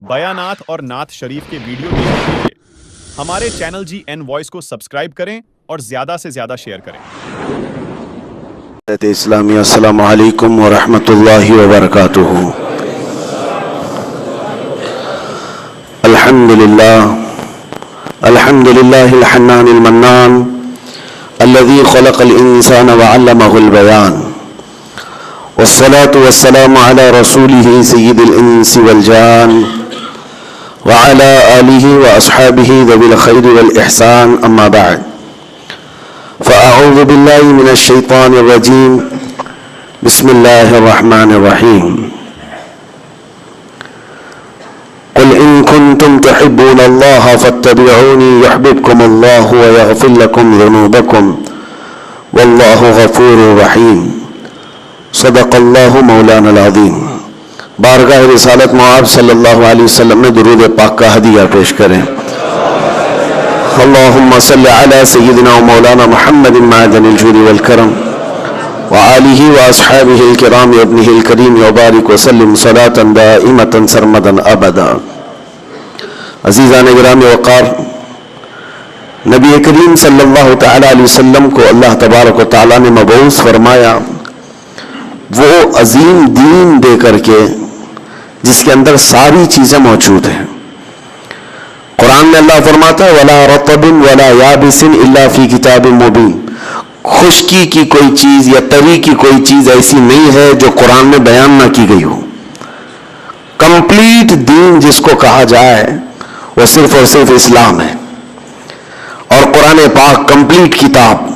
بیانات اور نعت شریف کے ویڈیو دیکھنے کے لیے ہمارے چینل جی این وائس کو سبسکرائب کریں اور زیادہ سے زیادہ شیئر کریں۔ اسلامی السلام علیکم ورحمۃ اللہ وبرکاتہ۔ الحمد للہ الحنان المنان الذي خلق الانسان وعلمه البيان والصلاة والسلام على رسوله سيد الانس والجان وعلى آله وأصحابه ذوي الخير والإحسان، أما بعد فأعوذ بالله من الشيطان الرجيم، بسم الله الرحمن الرحيم۔ قل إن كنتم تحبون الله فاتبعوني يحببكم الله ويغفر لكم ذنوبكم والله غفور رحيم۔ صدق الله مولانا العظيم۔ بارگاہ رسالت معاب صلی اللہ علیہ وسلم میں درود پاک کا ہدیہ پیش کریں۔ اللہم صلی علی سیدنا و مولانا محمد معدن الجود والکرم وآلہ واصحابہ الکرام ابنہ الکریم وبارک وسلم صلاة دائمة سرمدا ابدا۔ عزیزان گرامی وقار، نبی کریم صلی اللہ تعالی علیہ وسلم کو اللہ تبارک و تعالی نے مبعوث فرمایا وہ عظیم دین دے کر کے جس کے اندر ساری چیزیں موجود ہیں۔ قرآن میں اللہ فرماتا ہے وَلَا رَطَبٍ وَلَا يَابِسٍ إِلَّا فِي كِتَابٍ مُبِينٍ، خشکی کی کوئی چیز یا تری کی کوئی چیز ایسی نہیں ہے جو قرآن میں بیان نہ کی گئی ہو۔ کمپلیٹ دین جس کو کہا جائے وہ صرف اور صرف اسلام ہے، اور قرآن پاک کمپلیٹ کتاب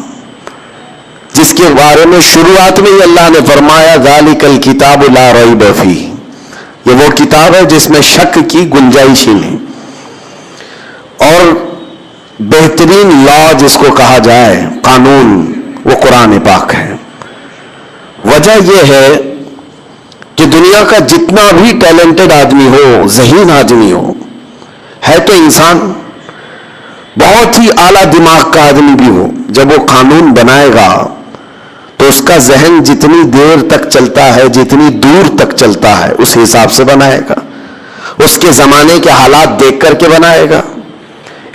جس کے بارے میں شروعات میں ہی اللہ نے فرمایا ذَلِكَ الْكِتَابُ لَا رَيْبَ فِيهِ، یہ وہ کتاب ہے جس میں شک کی گنجائش ہی نہیں۔ اور بہترین لا جس کو کہا جائے قانون وہ قرآن پاک ہے۔ وجہ یہ ہے کہ دنیا کا جتنا بھی ٹیلنٹڈ آدمی ہو، ذہین آدمی ہو، ہے تو انسان، بہت ہی اعلیٰ دماغ کا آدمی بھی ہو، جب وہ قانون بنائے گا تو اس کا ذہن جتنی دیر تک چلتا ہے، جتنی دور تک چلتا ہے، اس حساب سے بنائے گا، اس کے زمانے کے حالات دیکھ کر کے بنائے گا۔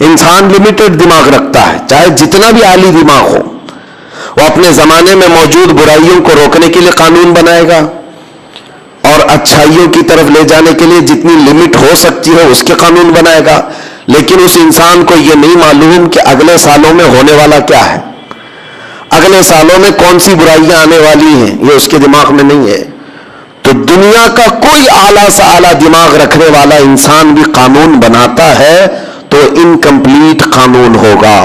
انسان لمیٹڈ دماغ رکھتا ہے، چاہے جتنا بھی عالی دماغ ہو، وہ اپنے زمانے میں موجود برائیوں کو روکنے کے لیے قانون بنائے گا، اور اچھائیوں کی طرف لے جانے کے لیے جتنی لمٹ ہو سکتی ہے اس کے قانون بنائے گا۔ لیکن اس انسان کو یہ نہیں معلوم کہ اگلے سالوں میں ہونے والا کیا ہے، اگلے سالوں میں کون سی برائیاں آنے والی ہیں، یہ اس کے دماغ میں نہیں ہے۔ تو دنیا کا کوئی اعلیٰ سے اعلیٰ دماغ رکھنے والا انسان بھی قانون بناتا ہے تو انکمپلیٹ قانون ہوگا۔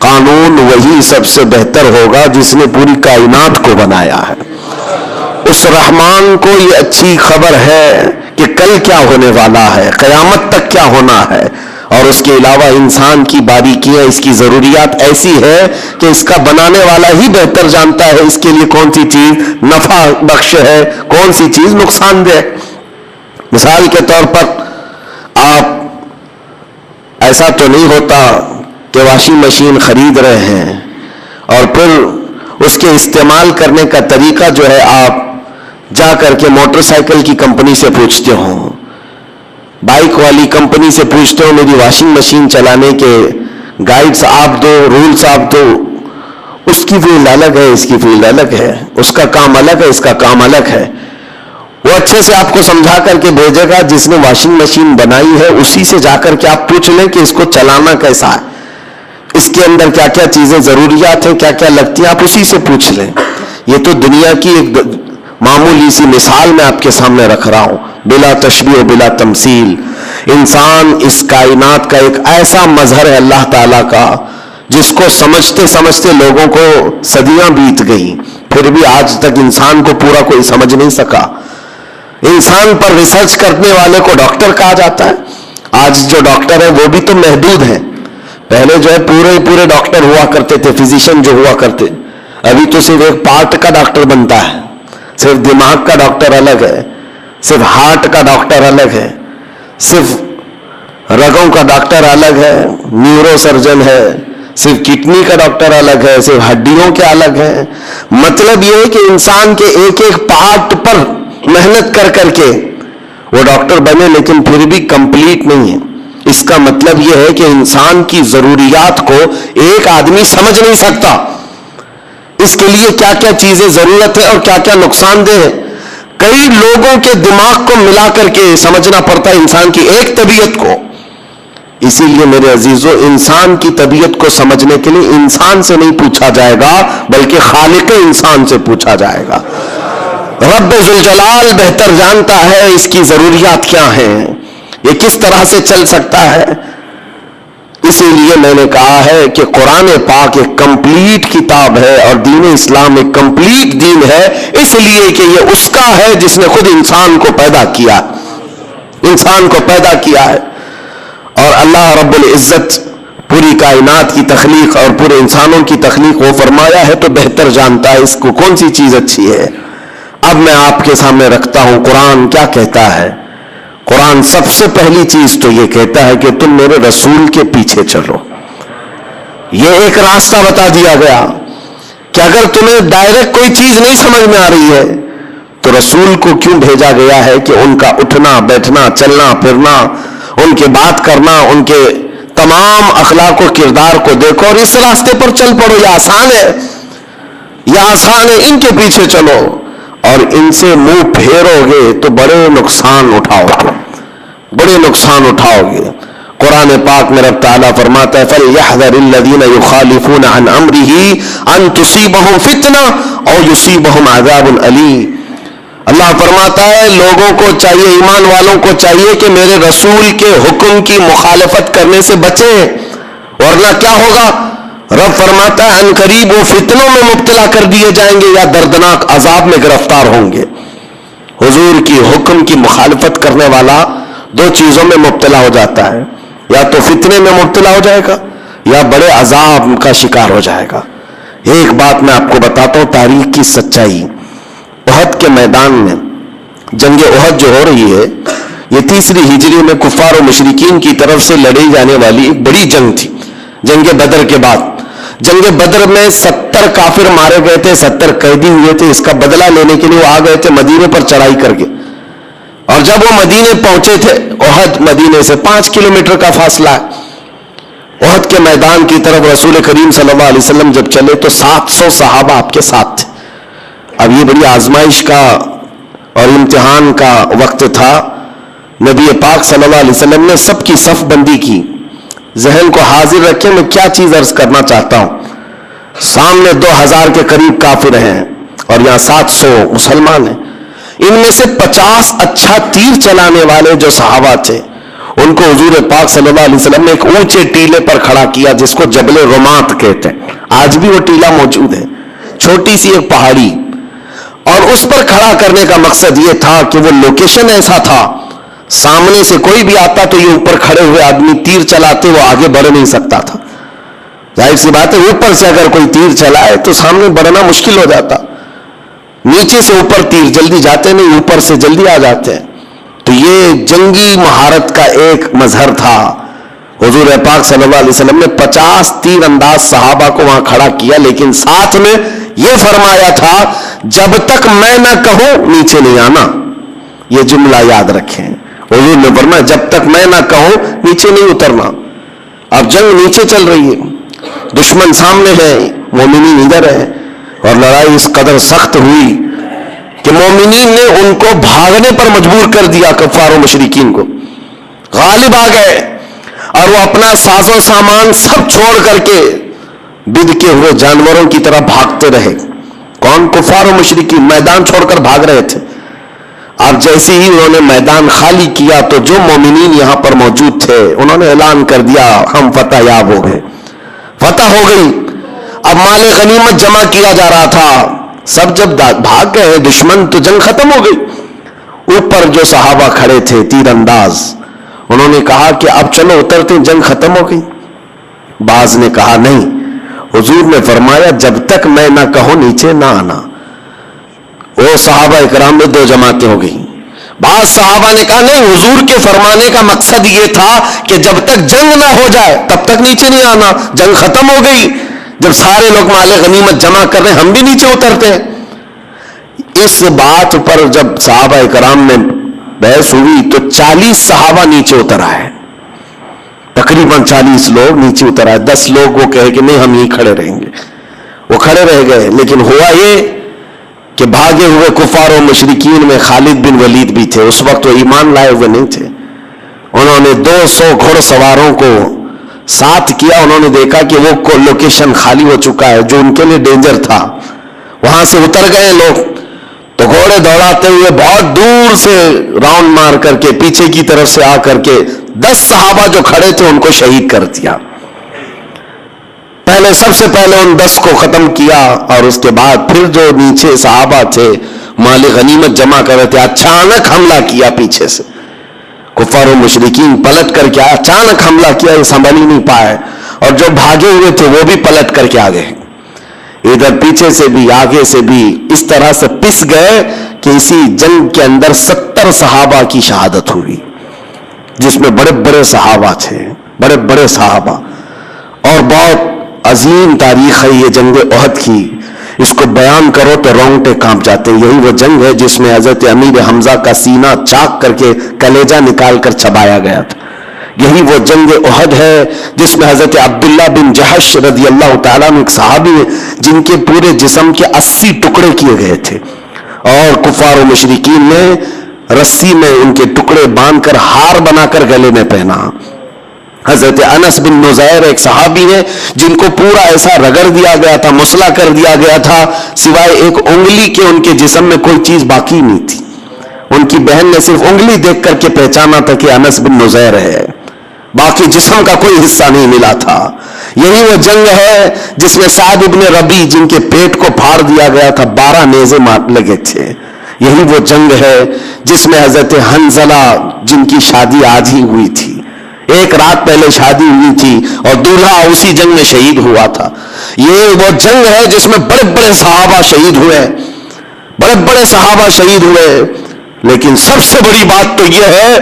قانون وہی سب سے بہتر ہوگا جس نے پوری کائنات کو بنایا ہے۔ اس رحمان کو یہ اچھی خبر ہے کہ کل کیا ہونے والا ہے، قیامت تک کیا ہونا ہے، اور اس کے علاوہ انسان کی باریکیاں، اس کی ضروریات ایسی ہے کہ اس کا بنانے والا ہی بہتر جانتا ہے اس کے لیے کون سی چیز نفع بخش ہے، کون سی چیز نقصان دہ۔ مثال کے طور پر آپ ایسا تو نہیں ہوتا کہ واشنگ مشین خرید رہے ہیں اور پھر اس کے استعمال کرنے کا طریقہ جو ہے آپ جا کر کے موٹر سائیکل کی کمپنی سے پوچھتے ہو، بائک والی کمپنی سے پوچھتے ہو میری واشنگ مشین چلانے کے گائیڈز آپ دو، رولز آپ دو۔ اس کی فیلڈ الگ ہے، اس کی فیلڈ الگ ہے، اس کا کام الگ ہے، اس کا کام الگ ہے۔ وہ اچھے سے آپ کو سمجھا کر کے بھیجے گا، جس نے واشنگ مشین بنائی ہے اسی سے جا کر کے آپ پوچھ لیں کہ اس کو چلانا کیسا ہے، اس کے اندر کیا کیا چیزیں ضروریات ہیں، کیا کیا لگتی ہیں، آپ اسی سے پوچھ لیں۔ یہ تو دنیا کی ایک معمولی سی مثال میں آپ کے سامنے رکھ رہا ہوں، بلا تشبیہ و بلا تمثیل۔ انسان اس کائنات کا ایک ایسا مظہر ہے اللہ تعالیٰ کا جس کو سمجھتے سمجھتے لوگوں کو صدیاں بیت گئیں، پھر بھی آج تک انسان کو پورا کوئی سمجھ نہیں سکا۔ انسان پر ریسرچ کرنے والے کو ڈاکٹر کہا جاتا ہے۔ آج جو ڈاکٹر ہیں وہ بھی تو محدود ہیں، پہلے جو ہے پورے ڈاکٹر ہوا کرتے تھے، فزیشین جو ہوا کرتے، ابھی تو صرف ایک پارٹ کا ڈاکٹر بنتا ہے، صرف دماغ کا ڈاکٹر الگ ہے، صرف ہارٹ کا ڈاکٹر الگ ہے، صرف رگوں کا ڈاکٹر الگ ہے، نیورو سرجن ہے، صرف کڈنی کا ڈاکٹر الگ ہے، صرف ہڈیوں کے الگ ہے۔ مطلب یہ ہے کہ انسان کے ایک ایک پارٹ پر محنت کر کر کے وہ ڈاکٹر بنے لیکن پھر بھی کمپلیٹ نہیں ہے. اس کا مطلب یہ ہے کہ انسان کی ضروریات کو ایک آدمی سمجھ نہیں سکتا. اس کے لیے کیا کیا چیزیں ضرورت ہے اور کیا کیا نقصان دہ ہے. کئی لوگوں کے دماغ کو ملا کر کے سمجھنا پڑتا ہے انسان کی ایک طبیعت کو. اسی لیے میرے عزیزو، انسان کی طبیعت کو سمجھنے کے لیے انسان سے نہیں پوچھا جائے گا بلکہ خالق انسان سے پوچھا جائے گا. رب ذوالجلال بہتر جانتا ہے اس کی ضروریات کیا ہیں، یہ کس طرح سے چل سکتا ہے. اسی لیے میں نے کہا ہے کہ قرآن پاک ایک کمپلیٹ کتاب ہے اور دین اسلام ایک کمپلیٹ دین ہے، اس لیے کہ یہ اس کا ہے جس نے خود انسان کو پیدا کیا ہے. اور اللہ رب العزت پوری کائنات کی تخلیق اور پورے انسانوں کی تخلیق وہ فرمایا ہے تو بہتر جانتا ہے اس کو کون سی چیز اچھی ہے. اب میں آپ کے سامنے رکھتا ہوں قرآن کیا کہتا ہے. قرآن سب سے پہلی چیز تو یہ کہتا ہے کہ تم میرے رسول کے پیچھے چلو. یہ ایک راستہ بتا دیا گیا کہ اگر تمہیں ڈائریکٹ کوئی چیز نہیں سمجھ میں آ رہی ہے تو رسول کو کیوں بھیجا گیا ہے کہ ان کا اٹھنا بیٹھنا چلنا پھرنا، ان کے بات کرنا، ان کے تمام اخلاق و کردار کو دیکھو اور اس راستے پر چل پڑو. یہ آسان ہے، ان کے پیچھے چلو. اور ان سے منہ پھیرو گے تو بڑے نقصان اٹھاؤ گے. قرآن پاک میں رب تعالیٰ فرماتا ہے فَلْيَحْذَرِ الَّذِينَ يُخَالِفُونَ عَنْ أَمْرِهِ أَن تُصِيبَهُمْ فِتْنَةٌ أَوْ يُصِيبَهُمْ عَذَابٌ أَلِيمٌ. اللہ فرماتا ہے لوگوں کو چاہیے، ایمان والوں کو چاہیے کہ میرے رسول کے حکم کی مخالفت کرنے سے بچیں، ورنہ کیا ہوگا. رب فرماتا ہے ان قریب وہ فتنوں میں مبتلا کر دیے جائیں گے یا دردناک عذاب میں گرفتار ہوں گے. حضور کی حکم کی مخالفت کرنے والا دو چیزوں میں مبتلا ہو جاتا ہے، یا تو فتنے میں مبتلا ہو جائے گا یا بڑے عذاب کا شکار ہو جائے گا. ایک بات میں آپ کو بتاتا ہوں تاریخ کی سچائی. احد کے میدان میں جنگ احد جو ہو رہی ہے یہ 3 ہجری میں کفار و مشرکین کی طرف سے لڑی جانے والی ایک بڑی جنگ تھی. جنگ بدر کے بعد جنگ بدر میں 70 کافر مارے گئے تھے، 70 قیدی ہوئے تھے. اس کا بدلہ لینے کے لیے وہ آ گئے تھے مدینے پر چڑھائی کر کے. اور جب وہ مدینے پہنچے تھے، احد مدینے سے 5 کلومیٹر کا فاصلہ ہے، احد کے میدان کی طرف رسول کریم صلی اللہ علیہ وسلم جب چلے تو 700 صحابہ آپ کے ساتھ تھے. اب یہ بڑی آزمائش کا اور امتحان کا وقت تھا. نبی پاک صلی اللہ علیہ وسلم نے سب کی صف بندی کی. ذہن کو حاضر رکھیں، میں کیا چیز عرض کرنا چاہتا ہوں. سامنے 2000 کے قریب کافر ہیں اور یہاں 700 مسلمان ہیں. ان میں سے 50 اچھا تیر چلانے والے جو صحابہ تھے ان کو حضور پاک صلی اللہ علیہ وسلم نے ایک اونچے ٹیلے پر کھڑا کیا جس کو جبل رمات کہتے ہیں. آج بھی وہ ٹیلا موجود ہے، چھوٹی سی ایک پہاڑی. اور اس پر کھڑا کرنے کا مقصد یہ تھا کہ وہ لوکیشن ایسا تھا سامنے سے کوئی بھی آتا تو یہ اوپر کھڑے ہوئے آدمی تیر چلاتے وہ آگے بڑھ نہیں سکتا تھا. ظاہر سی بات ہے اوپر سے اگر کوئی تیر چلائے تو سامنے بڑھنا مشکل ہو جاتا. نیچے سے اوپر تیر جلدی جاتے نہیں، اوپر سے جلدی آ جاتے ہیں. تو یہ جنگی مہارت کا ایک مظہر تھا. حضور پاک صلی اللہ علیہ وسلم نے 50 تیر انداز صحابہ کو وہاں کھڑا کیا، لیکن ساتھ میں یہ فرمایا تھا جب تک میں نہ کہوں نیچے نہیں آنا. یہ جملہ یاد رکھیں. حضور نے فرمایا جب تک میں نہ کہوں نیچے نہیں اترنا. اب جنگ نیچے چل رہی ہے، دشمن سامنے ہے، مومنین ادھر ہے، اور لڑائی اس قدر سخت ہوئی کہ مومنین نے ان کو بھاگنے پر مجبور کر دیا. کفار و مشرکین کو غالب آ گئے اور وہ اپنا ساز و سامان سب چھوڑ کر کے بد کے ہوئے جانوروں کی طرح بھاگتے رہے. کون؟ کفار و مشرکین میدان چھوڑ کر بھاگ رہے تھے. اب جیسے ہی انہوں نے میدان خالی کیا تو جو مومنین یہاں پر موجود تھے انہوں نے اعلان کر دیا ہم فتح یاب ہو گئے، فتح ہو گئی. اب مال غنیمت جمع کیا جا رہا تھا. سب جب بھاگ گئے دشمن تو جنگ ختم ہو گئی. اوپر جو صحابہ کھڑے تھے تیر انداز انہوں نے کہا کہ اب چلو اترتے، جنگ ختم ہو گئی. بعض نے کہا نہیں، حضور نے فرمایا جب تک میں نہ کہوں نیچے نہ آنا. وہ صحابہ اکرام میں 2 جماعتیں ہو گئی. بعض صحابہ نے کہا نہیں، حضور کے فرمانے کا مقصد یہ تھا کہ جب تک جنگ نہ ہو جائے تب تک نیچے نہیں آنا. جنگ ختم ہو گئی، جب سارے لوگ مال غنیمت جمع کر رہے ہیں ہم بھی نیچے اترتے ہیں. اس بات پر جب صحابہ کرام نے بحث ہوئی تو 40 صحابہ نیچے اتر آئے، تقریباً 40 لوگ نیچے اتر آئے. 10 لوگ وہ کہے کہ نہیں ہم یہیں کھڑے رہیں گے، وہ کھڑے رہ گئے. لیکن ہوا یہ کہ بھاگے ہوئے کفار و مشرکین میں خالد بن ولید بھی تھے. اس وقت وہ ایمان لائے ہوئے نہیں تھے. انہوں نے 200 گھوڑ سواروں کو ساتھ کیا. انہوں نے دیکھا کہ وہ لوکیشن خالی ہو چکا ہے جو ان کے لیے ڈینجر تھا، وہاں سے اتر گئے لوگ. تو گھوڑے دوڑاتے ہوئے بہت دور سے راؤنڈ مار کر کے پیچھے کی طرف سے آ کر کے 10 صحابہ جو کھڑے تھے ان کو شہید کر دیا. پہلے سب سے پہلے ان 10 کو ختم کیا، اور اس کے بعد پھر جو نیچے صحابہ تھے مال غنیمت جمع کر رہے تھے، اچانک حملہ کیا پیچھے سے. کفار و مشرکین پلٹ کر کے اچانک حملہ کیا، یہ سنبھل ہی نہیں پائے، اور جو بھاگے ہوئے تھے وہ بھی پلٹ کر کے آ گئے. ادھر پیچھے سے بھی آگے سے بھی اس طرح سے پس گئے کہ اسی جنگ کے اندر 70 صحابہ کی شہادت ہوئی، جس میں بڑے بڑے صحابہ تھے، بڑے بڑے صحابہ. اور بہت عظیم تاریخ ہے یہ جنگ احد کی. اس کو بیان کرو تو رونگٹے کانپ جاتے ہیں. یہی وہ جنگ ہے جس میں حضرت امیر حمزہ کا سینہ چاک کر کے کلیجہ نکال کر چبایا گیا تھا. یہی وہ جنگ احد ہے جس میں حضرت عبداللہ بن جحش رضی اللہ تعالیٰ عنہ ایک صحابی ہیں جن کے پورے جسم کے 80 ٹکڑے کیے گئے تھے، اور کفار و مشرکین نے رسی میں ان کے ٹکڑے باندھ کر ہار بنا کر گلے میں پہنا. حضرت انس بن نزیر ایک صحابی ہیں جن کو پورا ایسا رگڑ دیا گیا تھا، مسلح کر دیا گیا تھا، سوائے ایک انگلی کے ان کے جسم میں کوئی چیز باقی نہیں تھی. ان کی بہن نے صرف انگلی دیکھ کر کے پہچانا تھا کہ انس بن نزیر ہے، باقی جسم کا کوئی حصہ نہیں ملا تھا. یہی وہ جنگ ہے جس میں سعد ابن ربیع جن کے پیٹ کو پھاڑ دیا گیا تھا، 12 نیزے لگے تھے. یہی وہ جنگ ہے جس میں حضرت حنظلہ جن کی شادی آج ہی ہوئی تھی، ایک رات پہلے شادی ہوئی تھی اور دولہا اسی جنگ میں شہید ہوا تھا. یہ وہ جنگ ہے جس میں بڑے بڑے صحابہ شہید ہوئے، بڑے بڑے صحابہ شہید ہوئے. لیکن سب سے بڑی بات تو یہ ہے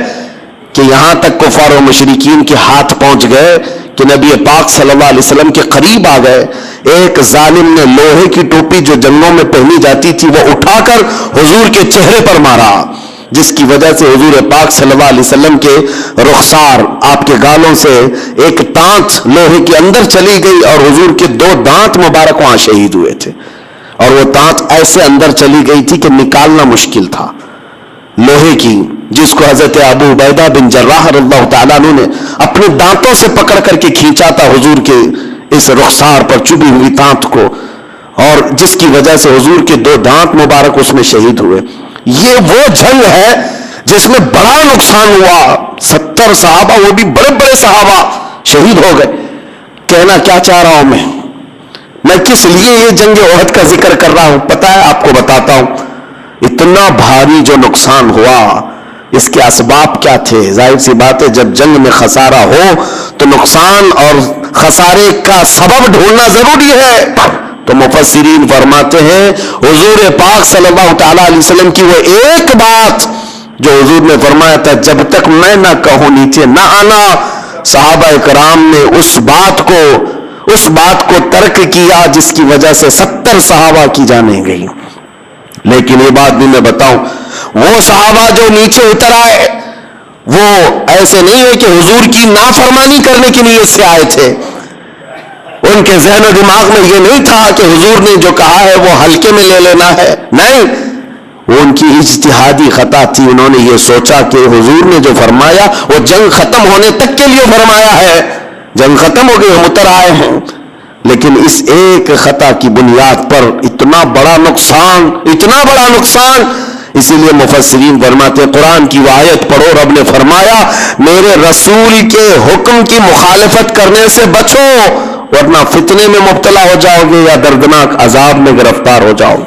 کہ یہاں تک کفار و مشرکین کے ہاتھ پہنچ گئے کہ نبی پاک صلی اللہ علیہ وسلم کے قریب آ گئے. ایک ظالم نے لوہے کی ٹوپی جو جنگوں میں پہنی جاتی تھی وہ اٹھا کر حضور کے چہرے پر مارا، جس کی وجہ سے حضور پاک صلی اللہ علیہ وسلم کے رخسار، آپ کے گالوں سے ایک دانت لوہے کے اندر چلی گئی اور حضور کے 2 دانت مبارک وہاں شہید ہوئے تھے. اور وہ دانت ایسے اندر چلی گئی تھی کہ نکالنا مشکل تھا، لوہے کی، جس کو حضرت ابو عبیدہ بن جراح رضی اللہ تعالیٰ عنہ نے اپنے دانتوں سے پکڑ کر کے کھینچا تھا حضور کے اس رخسار پر چبھی ہوئی دانت کو، اور جس کی وجہ سے حضور کے 2 دانت مبارک اس میں شہید ہوئے. یہ وہ جنگ ہے جس میں بڑا نقصان ہوا. 70 صحابہ، وہ بھی بڑے بڑے صحابہ شہید ہو گئے. کہنا کیا چاہ رہا ہوں میں کس لیے یہ جنگ احد کا ذکر کر رہا ہوں پتہ ہے آپ کو؟ بتاتا ہوں. اتنا بھاری جو نقصان ہوا، اس کے اسباب کیا تھے؟ ظاہر سی بات ہے جب جنگ میں خسارہ ہو تو نقصان اور خسارے کا سبب ڈھونڈنا ضروری ہے. تو مفسرین فرماتے ہیں حضور پاک صلی اللہ تعالیٰ علیہ وسلم کی وہ ایک بات جو حضور نے فرمایا تھا جب تک میں نہ کہوں نیچے نہ آنا، صحابہ کرام نے اس بات کو ترک کیا جس کی وجہ سے 70 صحابہ کی جانیں گئی. لیکن یہ بات بھی میں بتاؤں، وہ صحابہ جو نیچے اتر آئے وہ ایسے نہیں ہے کہ حضور کی نافرمانی کرنے کی نیت سے آئے تھے. ان کے ذہن و دماغ میں یہ نہیں تھا کہ حضور نے جو کہا ہے وہ ہلکے میں لے لینا ہے، نہیں، وہ ان کی اجتہادی خطا تھی. انہوں نے یہ سوچا کہ حضور نے جو فرمایا وہ جنگ ختم ہونے تک کے لیے فرمایا ہے، جنگ ختم ہو گئی ہم اتر آئے ہیں. لیکن اس ایک خطا کی بنیاد پر اتنا بڑا نقصان، اسی لیے مفسرین فرماتے ہیں قرآن کی وہ آیت پڑھو، رب نے فرمایا میرے رسول کے حکم کی مخالفت کرنے سے بچو ورنہ فتنے میں مبتلا ہو جاؤ گے یا دردناک عذاب میں گرفتار ہو جاؤ.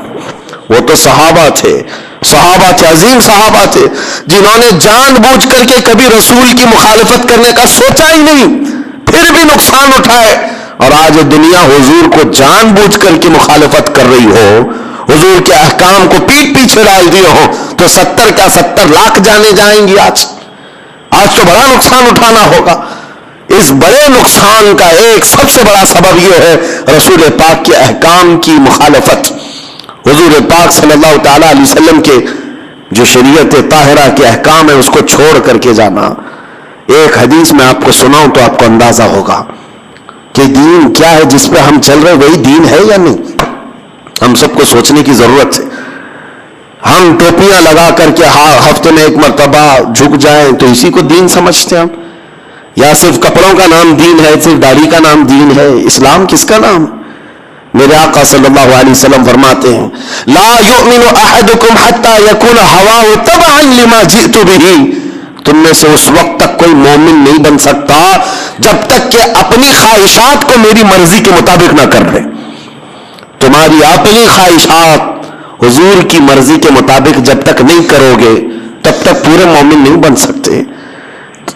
وہ تو صحابہ تھے، عظیم صحابہ تھے جنہوں نے جان بوجھ کر کے کبھی رسول کی مخالفت کرنے کا سوچا ہی نہیں، پھر بھی نقصان اٹھائے. اور آج دنیا حضور کو جان بوجھ کر کے مخالفت کر رہی ہو، حضور کے احکام کو پیٹ پیچھے ڈال دیے ہو تو 70 کا 70 لاکھ جانے جائیں گی. آج تو بڑا نقصان اٹھانا ہوگا. اس بڑے نقصان کا ایک سب سے بڑا سبب یہ ہے رسول پاک کے احکام کی مخالفت. حضور پاک صلی اللہ تعالی علیہ وسلم کے جو شریعت طاہرہ کے احکام ہے اس کو چھوڑ کر کے جانا. ایک حدیث میں آپ کو سناؤں تو آپ کو اندازہ ہوگا کہ دین کیا ہے. جس پہ ہم چل رہے وہی دین ہے یا نہیں؟ ہم سب کو سوچنے کی ضرورت ہے. ہم ٹوپیاں لگا کر کے ہفتے میں ایک مرتبہ جھک جائیں تو اسی کو دین سمجھتے ہیں ہم؟ یا صرف کپڑوں کا نام دین ہے، صرف داڑھی کا نام دین ہے؟ اسلام کس کا نام؟ میرے آقا صلی اللہ علیہ وسلم فرماتے ہیں لا یؤمن احدکم حتی یکون ہواہ تبعا لما جئت بہ. تم میں سے اس وقت تک کوئی مومن نہیں بن سکتا جب تک کہ اپنی خواہشات کو میری مرضی کے مطابق نہ کر لے. تمہاری اپنی خواہشات حضور کی مرضی کے مطابق جب تک نہیں کرو گے تب تک پورے مومن نہیں بن سکتے.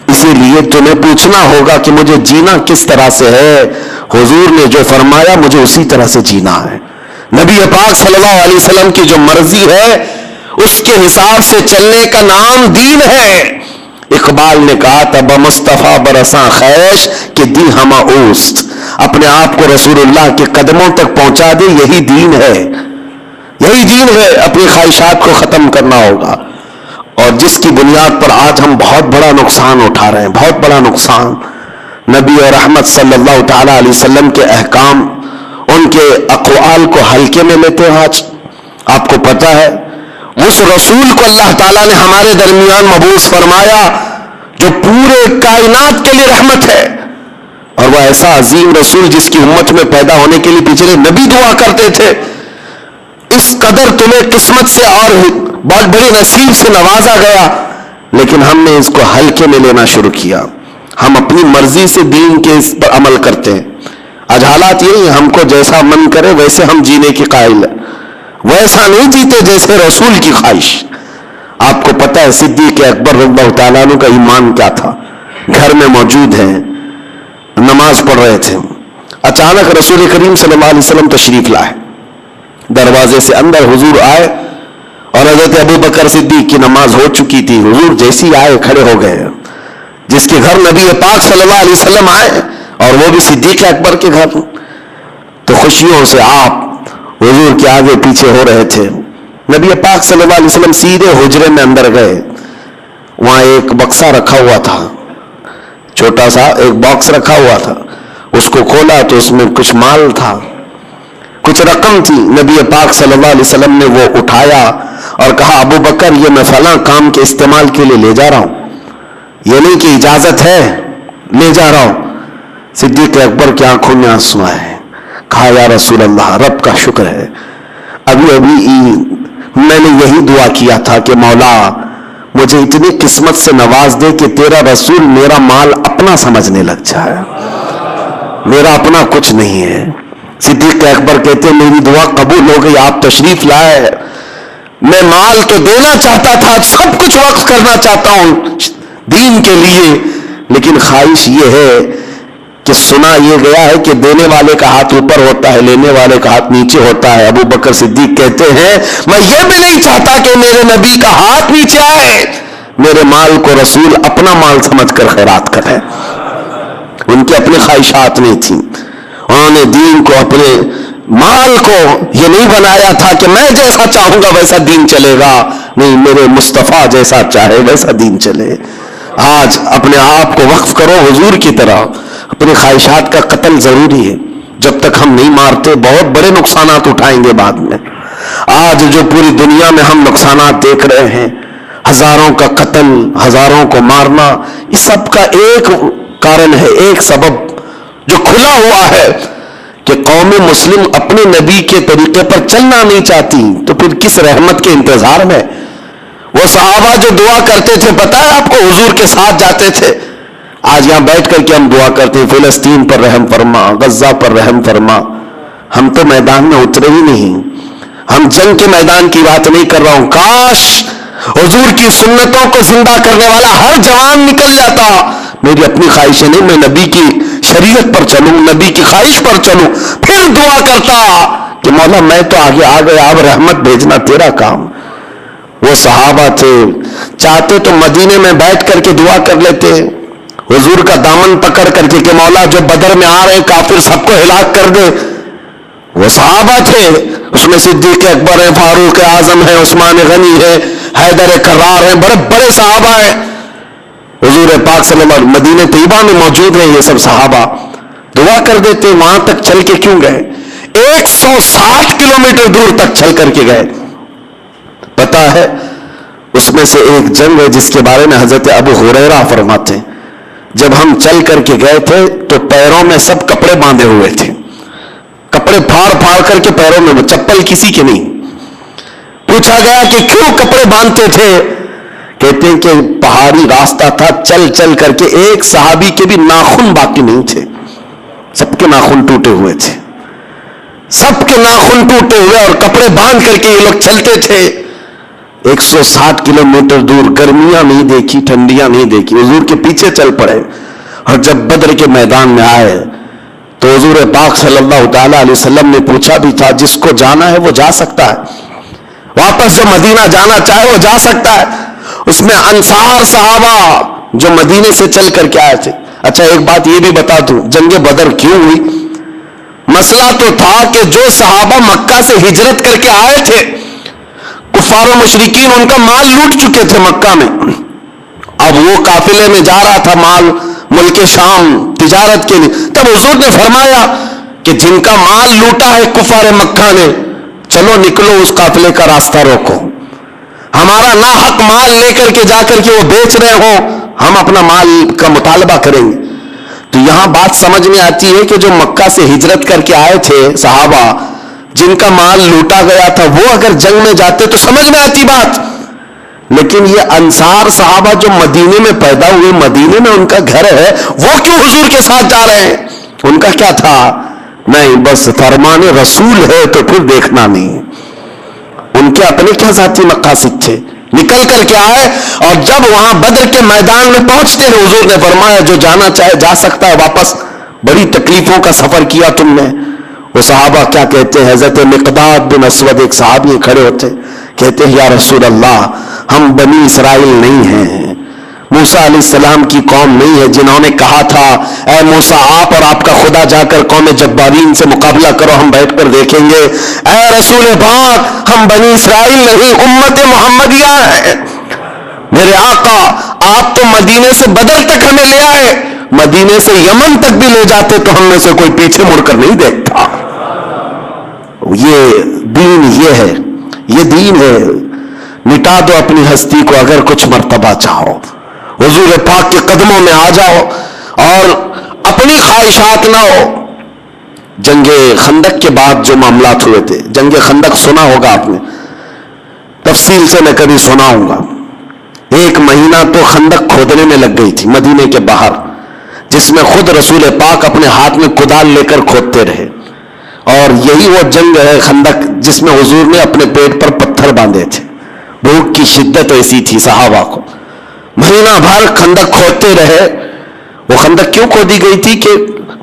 اسی لیے تمہیں پوچھنا ہوگا کہ مجھے جینا کس طرح سے ہے. حضور نے جو فرمایا مجھے اسی طرح سے جینا ہے. نبی پاک صلی اللہ علیہ وسلم کی جو مرضی ہے اس کے حساب سے چلنے کا نام دین ہے. اقبال نے کہا تھا بمصطفیٰ برساں خیش کہ دی ہما اوست. اپنے آپ کو رسول اللہ کے قدموں تک پہنچا دے، یہی دین ہے، یہی دین ہے. اپنی خواہشات کو ختم کرنا ہوگا. اور جس کی بنیاد پر آج ہم بہت بڑا نقصان اٹھا رہے ہیں، بہت بڑا نقصان. نبی اور رحمت صلی اللہ تعالی علیہ وسلم کے احکام، ان کے اقوال کو ہلکے میں لیتے ہیں. آج آپ کو پتہ ہے اس رسول کو اللہ تعالیٰ نے ہمارے درمیان مبعوث فرمایا جو پورے کائنات کے لیے رحمت ہے. اور وہ ایسا عظیم رسول جس کی امت میں پیدا ہونے کے لیے پچھلے نبی دعا کرتے تھے. اس قدر تمہیں قسمت سے اور بہت بڑے نصیب سے نوازا گیا، لیکن ہم نے اس کو ہلکے میں لینا شروع کیا. ہم اپنی مرضی سے دین کے اس پر عمل کرتے ہیں. آج حالات یہی ہیں، ہم کو جیسا من کرے ویسے ہم جینے کی قائل ہیں، ویسا نہیں جیتے جیسے رسول کی خواہش. آپ کو پتہ ہے صدیق اکبر رضی اللہ تعالیٰ عنہ کا ایمان کیا تھا؟ گھر میں موجود ہیں، نماز پڑھ رہے تھے، اچانک رسول کریم صلی اللہ علیہ وسلم تشریف لائے. دروازے سے اندر حضور آئے اور حضرت ابو بکر صدیق کی نماز ہو چکی تھی. حضور جیسی آئے کھڑے ہو گئے. جس کے گھر نبی پاک صلی اللہ علیہ وسلم آئے اور وہ بھی صدیق اکبر کے گھر، تو خوشیوں سے آپ حضور کے آگے پیچھے ہو رہے تھے. نبی پاک صلی اللہ علیہ وسلم سیدھے حجرے میں اندر گئے. وہاں ایک بکسا رکھا ہوا تھا، چھوٹا سا ایک باکس رکھا ہوا تھا. اس کو کھولا تو اس میں کچھ مال تھا، کچھ رقم تھی. نبی پاک صلی اللہ علیہ وسلم نے وہ اٹھایا اور کہا ابو بکر یہ میں فلاں کام کے استعمال کے لیے لے جا رہا ہوں، یہ نہیں کہ اجازت ہے، لے جا رہا ہوں. صدیق اکبر کی آنکھوں میں آنسو آئے. کہا یا رسول اللہ رب کا شکر ہے، ابھی میں نے یہی دعا کیا تھا کہ مولا مجھے اتنی قسمت سے نواز دے کہ تیرا رسول میرا مال اپنا سمجھنے لگ جائے، میرا اپنا کچھ نہیں ہے. صدیق اکبر کہتے ہیں میری دعا قبول ہو گئی، آپ تشریف لائے. میں مال تو دینا چاہتا تھا، سب کچھ وقف کرنا چاہتا ہوں دین کے لیے، لیکن خواہش یہ ہے کہ سنا یہ گیا ہے کہ دینے والے کا ہاتھ اوپر ہوتا ہے، لینے والے کا ہاتھ نیچے ہوتا ہے. ابو بکر صدیق کہتے ہیں میں یہ بھی نہیں چاہتا کہ میرے نبی کا ہاتھ نیچے آئے، میرے مال کو رسول اپنا مال سمجھ کر خیرات کرے. ان کی اپنی خواہشات نہیں تھیں. انہوں نے دین کو، اپنے مال کو یہ نہیں بنایا تھا کہ میں جیسا چاہوں گا ویسا دین چلے گا. نہیں، میرے مصطفیٰ جیسا چاہے ویسا دین چلے. آج اپنے آپ کو وقف کرو حضور کی طرح. اپنی خواہشات کا قتل ضروری ہے. جب تک ہم نہیں مارتے بہت بڑے نقصانات اٹھائیں گے بعد میں. آج جو پوری دنیا میں ہم نقصانات دیکھ رہے ہیں، ہزاروں کا قتل، ہزاروں کو مارنا، اس سب کا ایک کارن ہے، ایک سبب جو کھلا ہوا ہے کہ قوم مسلم اپنے نبی کے طریقے پر چلنا نہیں چاہتی. تو پھر کس رحمت کے انتظار میں؟ وہ صحابہ جو دعا کرتے تھے، پتہ ہے آپ کو، حضور کے ساتھ جاتے تھے. آج یہاں بیٹھ کر کے ہم دعا کرتے ہیں فلسطین پر رحم فرما، غزہ پر رحم فرما. ہم تو میدان میں اترے ہی نہیں. ہم جنگ کے میدان کی بات نہیں کر رہا ہوں. کاش حضور کی سنتوں کو زندہ کرنے والا ہر جوان نکل جاتا. میری اپنی خواہش نہیں، میں نبی کی شریعت پر چلوں، نبی کی خواہش پر چلوں. پھر دعا کرتا کہ مولا میں تو آگے آ گیا، اب رحمت بھیجنا تیرا کام. وہ صحابہ تھے، چاہتے تو مدینے میں بیٹھ کر کے دعا کر لیتے، حضور کا دامن پکڑ کر کے کہ مولا جو بدر میں آ رہے کافر سب کو ہلاک کر دے. وہ صحابہ تھے، اس میں صدیق اکبر ہے، فاروق اعظم ہے، عثمان غنی ہے، حیدر کرار ہیں، بڑے بڑے صحابہ ہیں. حضور پاک صلی اللہ علیہ وسلم مدینہ طیبہ میں موجود ہیں. یہ سب صحابہ دعا کر دیتے وہاں تک چل کے کیوں گئے؟ 160 کلومیٹر دور تک چل کر کے گئے. پتا ہے اس میں سے ایک جنگ ہے جس کے بارے میں حضرت ابو ہریرہ فرماتے ہیں جب ہم چل کر کے گئے تھے تو پیروں میں سب کپڑے باندھے ہوئے تھے، کپڑے پھاڑ پھاڑ کر کے پیروں میں، چپل کسی کے نہیں. پوچھا گیا کہ کیوں کپڑے باندھتے تھے؟ کہتے ہیں کہ پہاڑی راستہ تھا، چل چل کر کے ایک صحابی کے بھی ناخن باقی نہیں تھے، سب کے ناخن ٹوٹے ہوئے تھے، سب کے ناخن ٹوٹے ہوئے، اور کپڑے باندھ کر کے یہ لوگ چلتے تھے. 160 کلومیٹر دور، گرمیاں نہیں دیکھی، ٹھنڈیاں نہیں دیکھی، حضور کے پیچھے چل پڑے. اور جب بدر کے میدان میں آئے تو حضور پاک صلی اللہ تعالی علیہ وسلم نے پوچھا بھی تھا جس کو جانا ہے وہ جا سکتا ہے، واپس جو مدینہ جانا چاہے وہ جا سکتا ہے. اس میں انصار صحابہ جو مدینے سے چل کر کے آئے تھے. اچھا ایک بات یہ بھی بتا دوں، جنگ بدر کیوں ہوئی؟ مسئلہ تو تھا کہ جو صحابہ مکہ سے ہجرت کر کے آئے تھے، کفار و مشرکین ان کا مال لوٹ چکے تھے مکہ میں. اب وہ قافلے میں جا رہا تھا مال ملک شام تجارت کے لیے. تب حضور نے فرمایا کہ جن کا مال لوٹا ہے کفار مکہ نے، چلو نکلو اس قافلے کا راستہ روکو، ہمارا ناحق مال لے کر کے جا کر کے وہ بیچ رہے ہوں، ہم اپنا مال کا مطالبہ کریں گے. تو یہاں بات سمجھ میں آتی ہے کہ جو مکہ سے ہجرت کر کے آئے تھے صحابہ جن کا مال لوٹا گیا تھا، وہ اگر جنگ میں جاتے تو سمجھ میں آتی بات. لیکن یہ انصار صحابہ جو مدینے میں پیدا ہوئے، مدینے میں ان کا گھر ہے، وہ کیوں حضور کے ساتھ جا رہے ہیں؟ ان کا کیا تھا؟ نہیں، بس فرمان رسول ہے تو پھر دیکھنا نہیں. ان کے اپنے کیا ذاتی مقاصد تھے، نکل کر کے آئے. اور جب وہاں بدر کے میدان میں پہنچتے ہیں حضور نے فرمایا جو جانا چاہے جا سکتا ہے واپس. بڑی تکلیفوں کا سفر کیا تم نے. وہ صحابہ کیا کہتے ہیں؟ حضرت مقداد بن اسود ایک صحابی کھڑے ہوتے کہتے ہیں یا رسول اللہ، ہم بنی اسرائیل نہیں ہیں، موسیٰ علیہ السلام کی قوم نہیں ہے جنہوں نے کہا تھا اے موسیٰ آپ اور آپ کا خدا جا کر قوم جبارین سے مقابلہ کرو، ہم بیٹھ کر دیکھیں گے. اے رسول پاک، ہم بنی اسرائیل نہیں، امت محمدیہ ہے. میرے آقا آپ تو مدینے سے بدر تک ہمیں لے آئے، مدینے سے یمن تک بھی لے جاتے تو ہم میں سے کوئی پیچھے مڑ کر نہیں دیکھتا. یہ دین، یہ ہے، یہ دین ہے. مٹا دو اپنی ہستی کو اگر کچھ مرتبہ چاہو، حضور پاک کے قدموں میں آ جاؤ اور اپنی خواہشات نہ ہو. جنگ خندق کے بعد جو معاملات ہوئے تھے، جنگ خندق سنا ہوگا آپ نے، تفصیل سے میں کبھی سناؤں گا. 1 مہینہ تو خندق کھودنے میں لگ گئی تھی مدینے کے باہر، جس میں خود رسول پاک اپنے ہاتھ میں کدال لے کر کھودتے رہے. اور یہی وہ جنگ ہے خندق جس میں حضور نے اپنے پیٹ پر پتھر باندھے تھے. بھوک کی شدت ایسی تھی صحابہ کو، مہینہ بھر خندق کھودتے رہے. وہ خندق کیوں کھودی گئی تھی کہ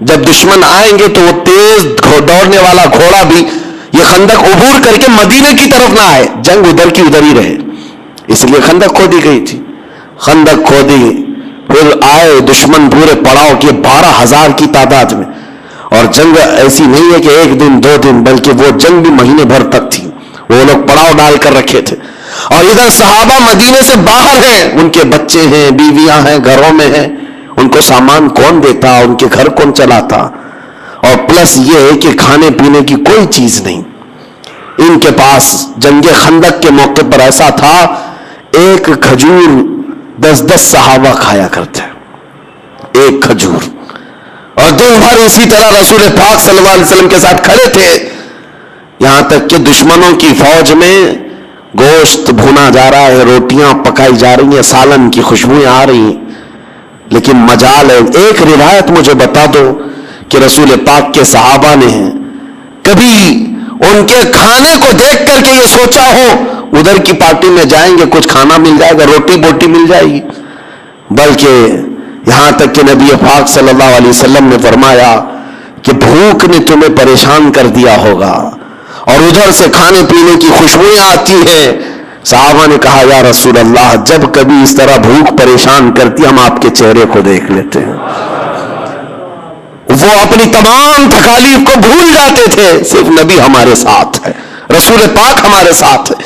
جب دشمن آئیں گے تو وہ تیز دوڑنے والا گھوڑا بھی یہ خندق عبور کر کے مدینے کی طرف نہ آئے، جنگ ادھر کی ادھر ہی رہے، اس لیے خندق کھودی گئی تھی. خندق کھودی، پھر آئے دشمن پورے پڑاؤ کے 12,000 کی تعداد میں. اور جنگ ایسی نہیں ہے کہ 1 دن 2 دن، بلکہ وہ جنگ بھی مہینے بھر تک تھی. وہ لوگ پڑاؤ ڈال کر رکھے تھے. اور ادھر صحابہ مدینے سے باہر ہیں، ان کے بچے ہیں، بیویاں ہیں، گھروں میں ہیں، ان کو سامان کون دیتا، ان کے گھر کون چلاتا. اور پلس یہ ہے کہ کھانے پینے کی کوئی چیز نہیں ان کے پاس. جنگ خندق کے موقع پر ایسا تھا 1 کھجور 10 صحابہ کھایا کرتے، 1 کھجور. اور دن بھر اسی طرح رسول پاک صلی اللہ علیہ وسلم کے ساتھ کھڑے تھے، یہاں تک کہ دشمنوں کی فوج میں گوشت بھونا جا رہا ہے، روٹیاں پکائی جا رہی ہیں، سالن کی خوشبوئیں آ رہی ہیں. لیکن مجال ہے، ایک روایت مجھے بتا دو کہ رسول پاک کے صحابہ نے کبھی ان کے کھانے کو دیکھ کر کے یہ سوچا ہو ادھر کی پارٹی میں جائیں گے کچھ کھانا مل جائے گا، روٹی بوٹی مل جائے گی. بلکہ یہاں تک کہ نبی پاک صلی اللہ علیہ وسلم نے فرمایا کہ بھوک نے تمہیں پریشان کر دیا ہوگا اور ادھر سے کھانے پینے کی خوشبوئیں آتی ہیں. صحابہ نے کہا یا رسول اللہ جب کبھی اس طرح بھوک پریشان کرتی ہم آپ کے چہرے کو دیکھ لیتے ہیں. وہ وہ اپنی تمام تکالیف کو بھول جاتے تھے. صرف نبی ہمارے ساتھ ہے, رسول پاک ہمارے ساتھ ہے.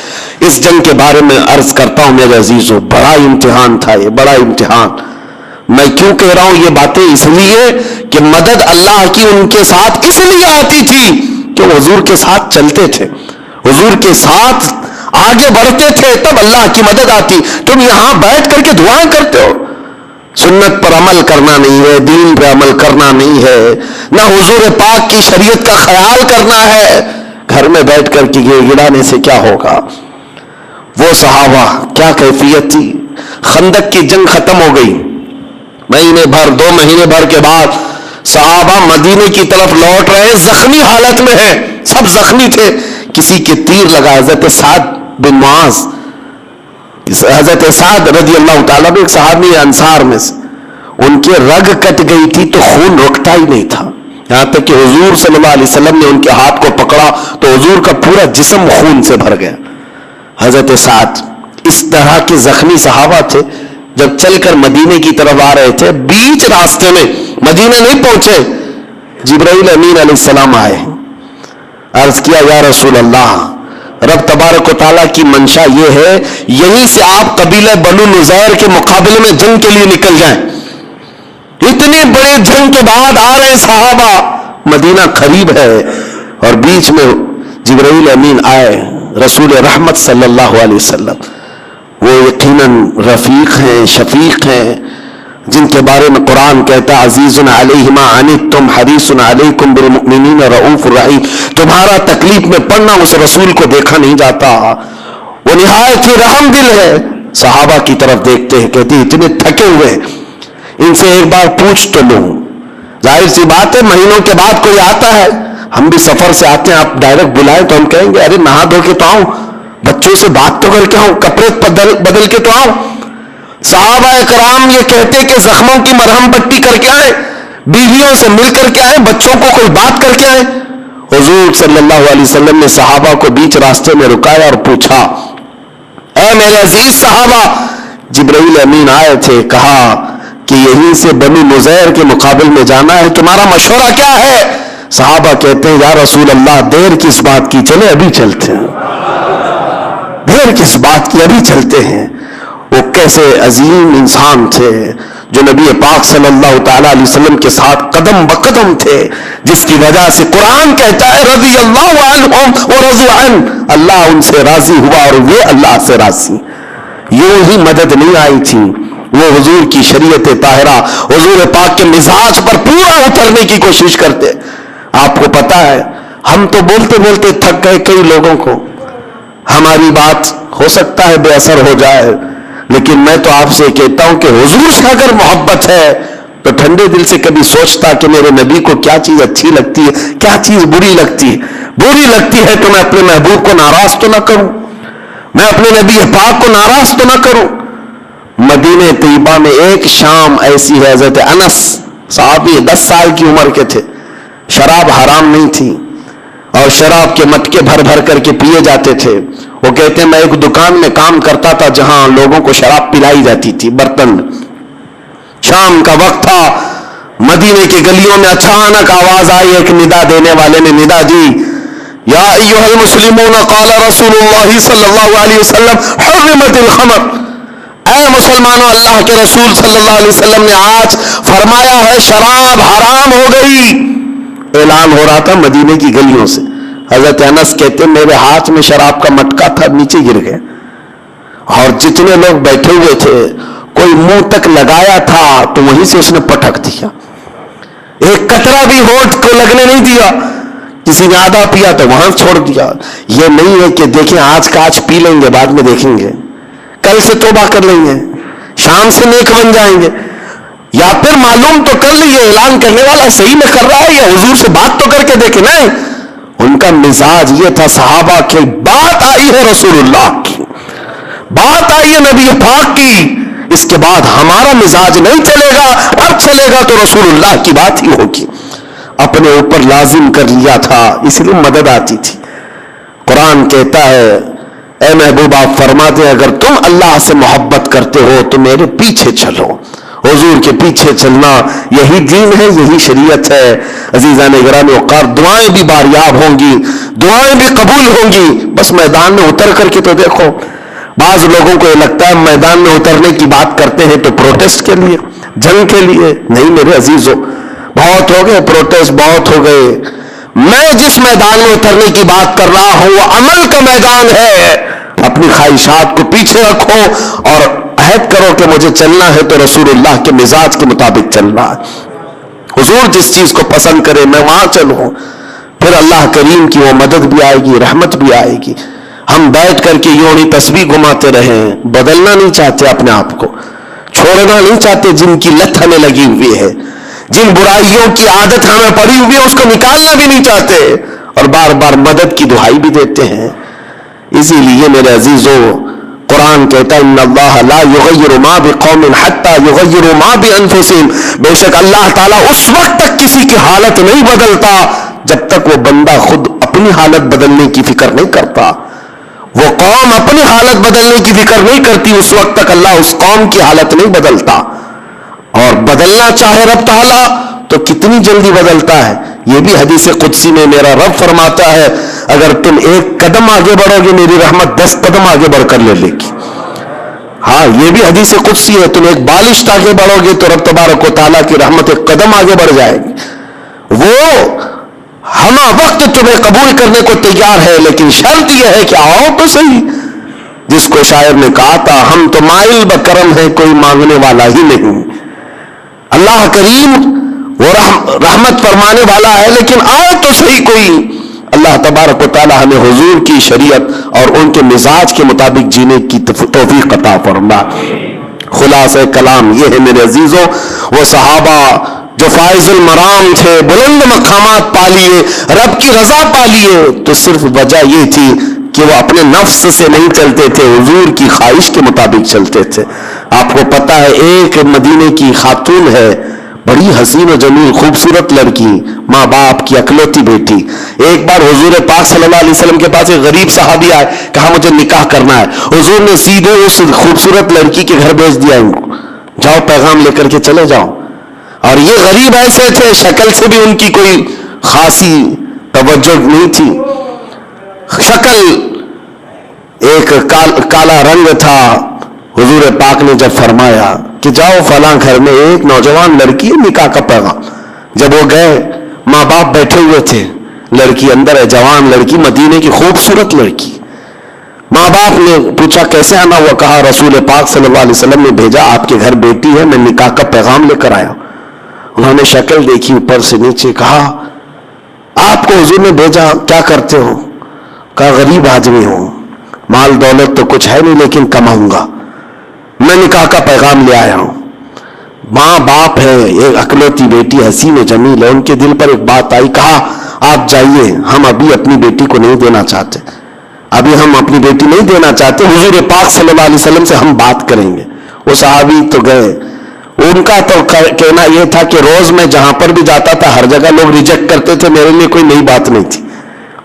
اس جنگ کے بارے میں عرض کرتا ہوں میرے عزیزو, بڑا امتحان تھا یہ, بڑا امتحان. میں کیوں کہہ رہا ہوں یہ باتیں؟ اس لیے کہ مدد اللہ کی ان کے ساتھ اس لیے آتی تھی کہ وہ حضور کے ساتھ چلتے تھے, حضور کے ساتھ آگے بڑھتے تھے, تب اللہ کی مدد آتی. تم یہاں بیٹھ کر کے دعائیں کرتے ہو, سنت پر عمل کرنا نہیں ہے, دین پر عمل کرنا نہیں ہے, نہ حضور پاک کی شریعت کا خیال کرنا ہے, گھر میں بیٹھ کر کے گڑانے سے کیا ہوگا؟ وہ صحابہ کیا کیفیت تھی. خندق کی جنگ ختم ہو گئی, مہینے بھر 2 مہینے بھر کے بعد صحابہ مدینے کی طرف لوٹ رہے, زخمی حالت میں ہیں, سب زخمی تھے. کسی کے تیر لگا. حضرت سعد بن معاذ, حضرت سعد رضی اللہ تعالیٰ ایک صحابی انصار میں سے, ان کے رگ کٹ گئی تھی تو خون رکتا ہی نہیں تھا, یہاں تک کہ حضور صلی اللہ علیہ وسلم نے ان کے ہاتھ کو پکڑا تو حضور کا پورا جسم خون سے بھر گیا. حضرت سعد اس طرح کے زخمی صحابہ تھے. جب چل کر مدینے کی طرف آ رہے تھے, بیچ راستے میں مدینہ نہیں پہنچے, جبرائیل امین علیہ السلام آئے. عرض کیا یا رسول اللہ, رب تبارک و تعالیٰ کی منشا یہ ہے یہیں سے آپ قبیلہ بنو نذیر کے مقابلے میں جنگ کے لیے نکل جائیں. اتنی بڑی جنگ کے بعد آ رہے صحابہ, مدینہ قریب ہے, اور بیچ میں جبرائیل امین آئے, رسول رحمت صلی اللہ علیہ وسلم. وہ یقیناً رفیق ہیں, شفیق ہیں, جن کے بارے میں قرآن کہتا عزیز علیہ ما عنتم حریص علیکم بالمؤمنین رؤوف الرحیم. تمہارا تکلیف میں پڑنا اس رسول کو دیکھا نہیں جاتا, وہ نہایت ہی رحم دل ہے. صحابہ کی طرف دیکھتے ہیں, کہتے اتنے تھکے ہوئے, ان سے ایک بار پوچھ تو لوں. ظاہر سی بات ہے مہینوں کے بعد کوئی آتا ہے, ہم بھی سفر سے آتے ہیں, آپ ڈائریکٹ بلائیں تو ہم کہیں گے ارے نہا دھو کے تو آؤں, بچوں سے بات تو کر کے آؤں, کپڑے بدل کے تو آؤں. صحابہ کرام یہ کہتے کہ زخموں کی مرہم پٹی کر کے آئیں, بیویوں سے مل کر کے آئیں, بچوں کو کوئی بات کر کے آئیں. حضور صلی اللہ علیہ وسلم نے صحابہ کو بیچ راستے میں رکایا اور پوچھا اے میرے عزیز صحابہ, جبرائیل امین آئے تھے, کہا کہ یہیں سے بنو نذیر کے مقابل میں جانا ہے, تمہارا مشورہ کیا ہے؟ صحابہ کہتے ہیں یا رسول اللہ دیر کس بات کی, چلے ابھی چلتے ہیں. دیر کس بات کی, ابھی چلتے ہیں. وہ کیسے عظیم انسان تھے جو نبی پاک صلی اللہ تعالی علیہ وسلم کے ساتھ قدم بقدم تھے, جس کی وجہ سے قرآن کہتا ہے رضی اللہ عنہم ورضوا عنہ, اللہ ان سے راضی ہوا اور وہ اللہ سے راضی. یوں ہی مدد نہیں آئی تھی, وہ حضور کی شریعت طاہرہ, حضور پاک کے مزاج پر پورا اترنے کی کوشش کرتے. آپ کو پتا ہے ہم تو بولتے بولتے تھک گئے, کئی لوگوں کو ہماری بات ہو سکتا ہے بے اثر ہو جائے, لیکن میں تو آپ سے کہتا ہوں کہ حضور سے اگر محبت ہے تو ٹھنڈے دل سے کبھی سوچتا کہ میرے نبی کو کیا چیز اچھی لگتی ہے, کیا چیز بری لگتی ہے. بری لگتی ہے تو میں اپنے محبوب کو ناراض تو نہ کروں, میں اپنے نبی پاک کو ناراض تو نہ کروں. مدینہ طیبہ میں ایک شام ایسی ہے, حضرت انس صحابی 10 سال کی عمر کے تھے, شراب حرام نہیں تھی اور شراب کے مٹکے بھر بھر کر کے پیے جاتے تھے. وہ کہتے ہیں میں ایک دکان میں کام کرتا تھا جہاں لوگوں کو شراب پلائی جاتی تھی برتن میں. شام کا وقت تھا, مدینے کی گلیوں میں اچانک آواز آئی, ایک ندا دینے والے نے ندا دی یا ایھا المسلمون قال رسول اللہ صلی اللہ علیہ وسلم حرمت الخمر. اے مسلمانوں, اللہ کے رسول صلی اللہ علیہ وسلم نے آج فرمایا ہے شراب حرام ہو گئی. اعلان ہو رہا تھا مدینے کی گلیوں سے. حضرت انس کہتے میرے ہاتھ میں شراب کا مٹکا تھا, نیچے گر گیا, اور جتنے لوگ بیٹھے ہوئے تھے کوئی منہ تک لگایا تھا تو وہیں سے اس نے پٹک دیا, ایک قطرہ بھی ہونٹ کو لگنے نہیں دیا. کسی نے آدھا پیا تو وہاں چھوڑ دیا. یہ نہیں ہے کہ دیکھیں آج کا آج پی لیں گے بعد میں دیکھیں گے, کل سے توبہ کر لیں گے, شام سے نیک بن جائیں گے, یا پھر معلوم تو کر لیے اعلان کرنے والا صحیح میں کر رہا ہے یا حضور سے بات تو کر کے دیکھیں. نہیں, ان کا مزاج یہ تھا صحابہ کی, بات آئی ہے رسول اللہ کی, بات آئی ہے نبی پاک کی, اس کے بعد ہمارا مزاج نہیں چلے گا, اب چلے گا تو رسول اللہ کی بات ہی ہوگی. اپنے اوپر لازم کر لیا تھا, اس لیے مدد آتی تھی. قرآن کہتا ہے اے محبوب آپ فرماتے ہیں اگر تم اللہ سے محبت کرتے ہو تو میرے پیچھے چلو, حضور کے پیچھے چلنا یہی دین ہے, یہی شریعت ہے. عزیزان گرامی وقار, دعائیں بھی باریاب ہوں گی, دعائیں بھی قبول ہوں گی, بس میدان میں اتر کر کے تو دیکھو. بعض لوگوں کو یہ لگتا ہے میدان میں اترنے کی بات کرتے ہیں تو پروٹیسٹ کے لیے, جنگ کے لیے. نہیں میرے عزیزو, بہت ہو گئے پروٹیسٹ, بہت ہو گئے. میں جس میدان میں اترنے کی بات کر رہا ہوں وہ عمل کا میدان ہے. اپنی خواہشات کو پیچھے رکھو اور عہد کرو کہ مجھے چلنا ہے تو رسول اللہ کے مزاج کے مطابق چلنا ہے. حضور جس چیز کو پسند کرے میں وہاں چلوں, پھر اللہ کریم کی وہ مدد بھی آئے گی, رحمت بھی آئے گی. ہم بیٹھ کر کے یوں نہیں تسبیح گھماتے رہیں, بدلنا نہیں چاہتے اپنے آپ کو, چھوڑنا نہیں چاہتے. جن کی لت ہمیں لگی ہوئی ہے, جن برائیوں کی عادت ہمیں پڑی ہوئی ہے, اس کو نکالنا بھی نہیں چاہتے اور بار بار مدد کی دہائی بھی دیتے ہیں. اسی لیے میرے عزیزو, قرآن کہتا ہے ان اللہ لا یغیر ما بقوم حتی یغیروا ما بانفسہم, بے شک اللہ تعالیٰ اس وقت تک کسی کی حالت نہیں بدلتا جب تک وہ بندہ خود اپنی حالت بدلنے کی فکر نہیں کرتا. وہ قوم اپنی حالت بدلنے کی فکر نہیں کرتی, اس وقت تک اللہ اس قوم کی حالت نہیں بدلتا. اور بدلنا چاہے رب تعالیٰ تو کتنی جلدی بدلتا ہے. یہ بھی حدیث قدسی میں میرا رب فرماتا ہے اگر تم ایک قدم آگے بڑھو گے میری رحمت 10 قدم آگے بڑھ کر لے گی. ہاں یہ بھی حدیث قدسی ہے, تم ایک بالشت آگے بڑھو گے تو رب تبارک و تعالیٰ کی رحمت ایک قدم آگے بڑھ جائے گی. وہ ہم وقت تمہیں قبول کرنے کو تیار ہے, لیکن شرط یہ ہے کہ آؤ تو صحیح. جس کو شاعر نے کہا تھا ہم تو مائل بکرم ہے کوئی مانگنے والا ہی نہیں. اللہ کریم وہ رحمت فرمانے والا ہے, لیکن آؤ تو صحیح کوئی. اللہ تبارک و تعالی ہمیں حضور کی شریعت اور ان کے مزاج کے مطابق جینے کی توفیق عطا فرما. خلاصہ کلام یہ ہے میرے عزیزوں, وہ صحابہ جو فائز المرام تھے, بلند مقامات پا لیے, رب کی رضا پا لیے, تو صرف وجہ یہ تھی کہ وہ اپنے نفس سے نہیں چلتے تھے, حضور کی خواہش کے مطابق چلتے تھے. آپ کو پتا ہے ایک مدینے کی خاتون ہے, بڑی حسین و جمیل خوبصورت لڑکی, ماں باپ کی اکلوتی بیٹی. ایک بار حضور پاک صلی اللہ علیہ وسلم کے پاس ایک غریب صحابی آئے, کہا مجھے نکاح کرنا ہے. حضور نے سیدھے اس خوبصورت لڑکی کے گھر بھیج دیا, ان کو جاؤ پیغام لے کر کے چلے جاؤ. اور یہ غریب ایسے تھے, شکل سے بھی ان کی کوئی خاصی توجہ نہیں تھی, شکل ایک کالا رنگ تھا. حضور پاک نے جب فرمایا کہ جاؤ فلاں گھر میں ایک نوجوان لڑکی ہے, نکاح کا پیغام. جب وہ گئے, ماں باپ بیٹھے ہوئے تھے, لڑکی اندر ہے, جوان لڑکی, مدینے کی خوبصورت لڑکی. ماں باپ نے پوچھا کیسے آنا ہوا, کہا رسول پاک صلی اللہ علیہ وسلم نے بھیجا, آپ کے گھر بیٹی ہے, میں نکاح کا پیغام لے کر آیا. انہوں نے شکل دیکھی اوپر سے نیچے, کہا آپ کو حضور نے بھیجا, کیا کرتے ہو؟ کہا غریب آدمی ہوں, مال دولت تو کچھ ہے نہیں لیکن کماؤں گا, میں نکاح کا پیغام لے آیا ہوں. ماں باپ ہے, ایک اکلوتی بیٹی حسین و جمیل ہے, ان کے دل پر ایک بات آئی, کہا آپ جائیے, ہم ابھی اپنی بیٹی کو نہیں دینا چاہتے, ابھی ہم اپنی بیٹی نہیں دینا چاہتے, حضور پاک صلی اللہ علیہ وسلم سے ہم بات کریں گے. وہ صحابی تو گئے, ان کا تو کہنا یہ تھا کہ روز میں جہاں پر بھی جاتا تھا ہر جگہ لوگ ریجیکٹ کرتے تھے, میرے لیے کوئی نئی بات نہیں تھی.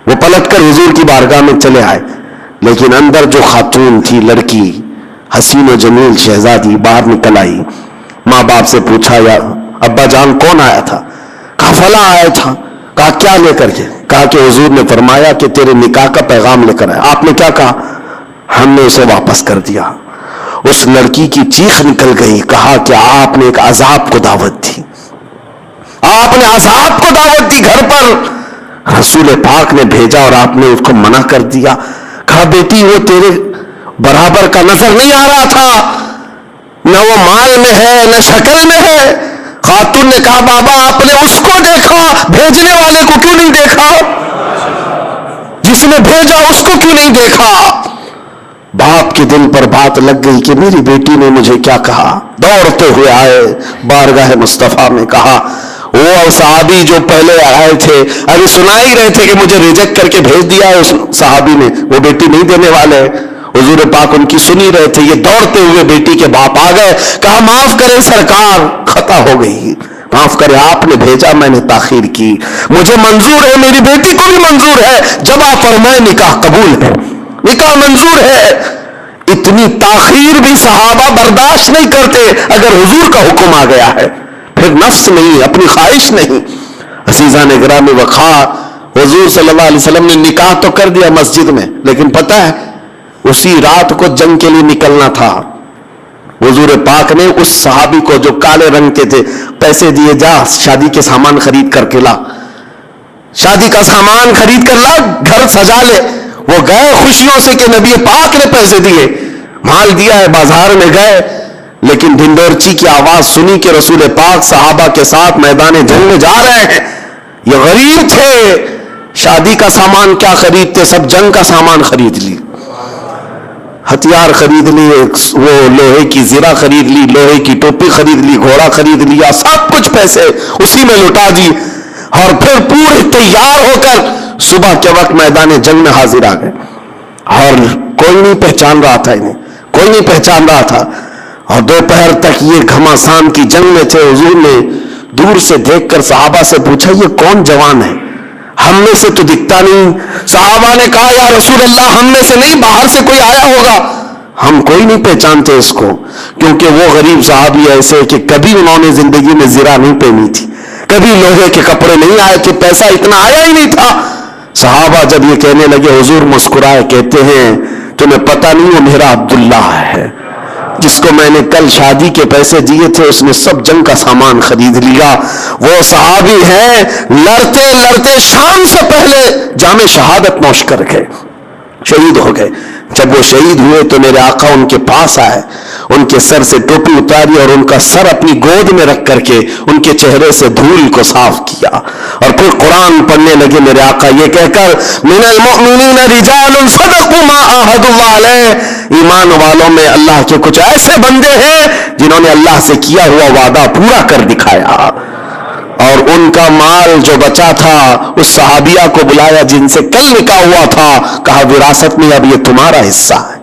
وہ پلٹ کر حضور کی بارگاہ میں چلے آئے, لیکن اندر جو خاتون تھی, لڑکی حسین و جمیل شہزادی, باہر نکل آئی. ماں باپ سے پوچھا یا ابا جان کون آیا تھا؟ کہا فلاں آیا تھا. کہا کیا لے کر کے؟ کہا کہ حضور نے فرمایا کہ تیرے نکاح کا پیغام لے کر آیا. آپ نے کیا کہا؟ ہم نے اسے واپس کر دیا. اس لڑکی کی چیخ نکل گئی, کہا کہ آپ نے ایک عذاب کو دعوت دی, آپ نے عذاب کو دعوت دی گھر پر, رسول پاک نے بھیجا اور آپ نے اس کو منع کر دیا. کہا بیٹی وہ تیرے برابر کا نظر نہیں آ رہا تھا, نہ وہ مال میں ہے نہ شکل میں ہے. خاتون نے کہا بابا آپ نے اس کو دیکھا, بھیجنے والے کو کیوں نہیں دیکھا؟ جس نے بھیجا اس کو کیوں نہیں دیکھا؟ باپ کے دل پر بات لگ گئی کہ میری بیٹی نے مجھے کیا کہا. دوڑتے ہوئے آئے, بارگاہ مصطفیٰ میں کہا. وہ صحابی جو پہلے آئے تھے ابھی سنا ہی رہے تھے کہ مجھے ریجیکٹ کر کے بھیج دیا ہے اس صحابی نے, وہ بیٹی نہیں دینے والے. حضور پاک ان کی سنی رہے تھے. یہ دوڑتے ہوئے بیٹی کے باپ آ گئے, کہا معاف کریں سرکار, خطا ہو گئی, معاف کریں, آپ نے بھیجا, میں نے تاخیر کی, مجھے منظور ہے, میری بیٹی کو بھی منظور ہے, جب آپ فرمائیں نکاح قبول ہے, نکاح منظور ہے. اتنی تاخیر بھی صحابہ برداشت نہیں کرتے اگر حضور کا حکم آ گیا ہے. پھر نفس نہیں، اپنی خواہش نہیں. عزیزان گرامی وقار، حضور صلی اللہ علیہ وسلم نے نکاح تو کر دیا مسجد میں، لیکن پتہ ہے اسی رات کو جنگ کے لیے نکلنا تھا. حضور پاک نے اس صحابی کو جو کالے رنگ کے تھے پیسے دیے، جا شادی کے سامان خرید کر کے لا، شادی کا سامان خرید کر لا، گھر سجا لے. وہ گئے خوشیوں سے کہ نبی پاک نے پیسے دیے، مال دیا ہے، بازار میں گئے. لیکن ڈھنڈورچی کی آواز سنی کہ رسول پاک صحابہ کے ساتھ میدان جنگ میں جا رہے ہیں. یہ غریب تھے، شادی کا سامان کیا خریدتے، سب جنگ کا سامان خرید لی، ہتھیار خرید لیے، وہ لوہے کی زرہ خرید لی، لوہے کی ٹوپی خرید لی، گھوڑا خرید لیا، سب کچھ پیسے اسی میں لٹا دی. اور پھر پورے تیار ہو کر صبح کے وقت میدان جنگ میں حاضر آ گئے. اور کوئی نہیں پہچان رہا تھا انہیں، کوئی نہیں پہچان رہا تھا. اور دوپہر تک یہ گھمسان کی جنگ میں تھے. حضور نے دور سے دیکھ کر صحابہ سے پوچھا یہ کون جوان ہے، ہم میں سے تو دکھتا نہیں. صحابہ نے کہا یا رسول اللہ ہم میں سے نہیں، باہر سے کوئی آیا ہوگا، ہم کوئی نہیں پہچانتے اس کو. کیونکہ وہ غریب صحابی ایسے کہ کبھی انہوں نے زندگی میں زرہ نہیں پہنی تھی، کبھی لوہے کے کپڑے نہیں آئے تھے، پیسہ اتنا آیا ہی نہیں تھا. صحابہ جب یہ کہنے لگے حضور مسکرائے، کہتے ہیں تمہیں پتہ نہیں وہ میرا عبداللہ ہے جس کو میں نے کل شادی کے پیسے دیے تھے، اس نے سب جنگ کا سامان خرید لیا. وہ صحابی ہیں لڑتے لڑتے شام سے پہلے جام شہادت نوش کر گئے، شہید ہو گئے. جب وہ شہید ہوئے تو میرے آقا ان کے پاس آئے، ان کے سر سے ٹوپی اتاری اور ان کا سر اپنی گود میں رکھ کر کے ان کے چہرے سے دھول کو صاف کیا. اور پھر قرآن پڑھنے لگے میرے آقا یہ کہہ کر من المؤمنین رجال صدقوا ما عاهدوا اللہ علیہ، ایمان والوں میں اللہ کے کچھ ایسے بندے ہیں جنہوں نے اللہ سے کیا ہوا وعدہ پورا کر دکھایا. اور ان کا مال جو بچا تھا اس صحابیہ کو بلایا جن سے کل نکاح ہوا تھا، کہا وراثت میں اب یہ تمہارا حصہ ہے.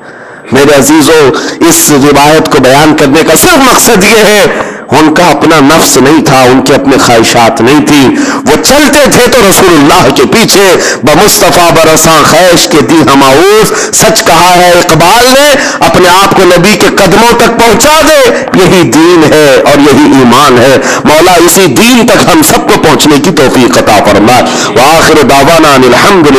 میرے عزیزو، اس روایت کو بیان کرنے کا صرف مقصد یہ ہے ان کا اپنا نفس نہیں تھا، ان کے اپنے خواہشات نہیں تھی. وہ چلتے تھے تو رسول اللہ کے پیچھے بمصطفیٰ برساں خیش کے دی ہماؤس. سچ کہا ہے اقبال نے، اپنے آپ کو نبی کے قدموں تک پہنچا دے، یہی دین ہے اور یہی ایمان ہے. مولا اسی دین تک ہم سب کو پہنچنے کی توفیق عطا فرمائے. وآخر دعوانا الحمدللہ.